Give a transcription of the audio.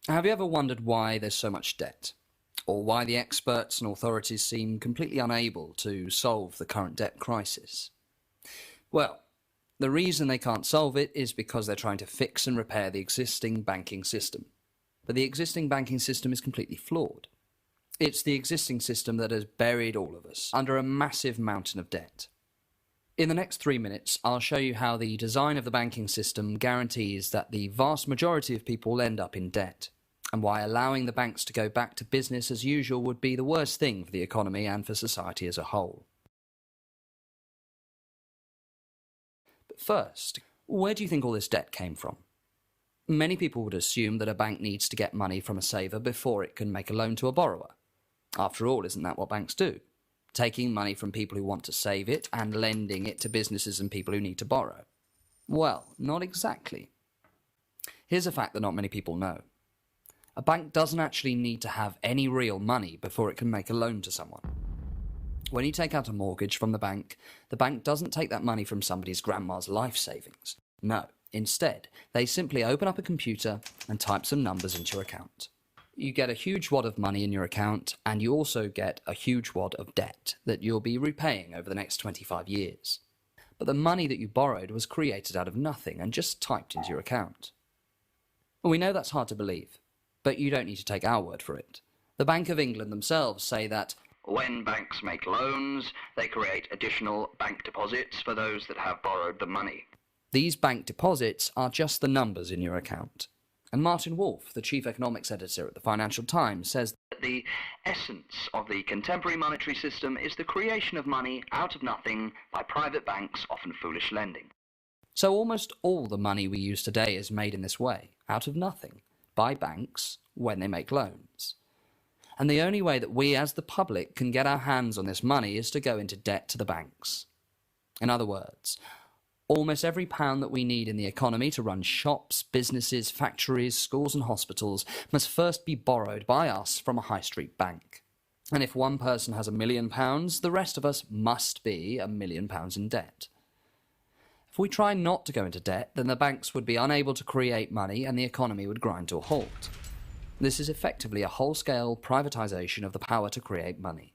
Have you ever wondered why there's so much debt? Or why the experts and authorities seem completely unable to solve the current debt crisis? Well, the reason they can't solve it is because they're trying to fix and repair the existing banking system. But the existing banking system is completely flawed. It's the existing system that has buried all of us under a massive mountain of debt. In the next 3 minutes, I'll show you how the design of the banking system guarantees that the vast majority of people end up in debt, and why allowing the banks to go back to business as usual would be the worst thing for the economy and for society as a whole. But first, where do you think all this debt came from? Many people would assume that a bank needs to get money from a saver before it can make a loan to a borrower. After all, isn't that what banks do? Taking money from people who want to save it and lending it to businesses and people who need to borrow. Well, not exactly. Here's a fact that not many people know. A bank doesn't actually need to have any real money before it can make a loan to someone. When you take out a mortgage from the bank doesn't take that money from somebody's grandma's life savings. No, instead, they simply open up a computer and type some numbers into your account. You get a huge wad of money in your account, and you also get a huge wad of debt that you'll be repaying over the next 25 years. But the money that you borrowed was created out of nothing and just typed into your account. We know that's hard to believe, but you don't need to take our word for it. The Bank of England themselves say that when banks make loans, they create additional bank deposits for those that have borrowed the money. These bank deposits are just the numbers in your account. And Martin Wolf, the chief economics editor at the Financial Times, says that the essence of the contemporary monetary system is the creation of money out of nothing by private banks, often foolish lending. So almost all the money we use today is made in this way, out of nothing, by banks when they make loans. And the only way that we as the public can get our hands on this money is to go into debt to the banks. In other words, almost every pound that we need in the economy to run shops, businesses, factories, schools and hospitals must first be borrowed by us from a high street bank. And if one person has £1 million, the rest of us must be £1 million in debt. If we try not to go into debt, then the banks would be unable to create money and the economy would grind to a halt. This is effectively a whole-scale privatisation of the power to create money.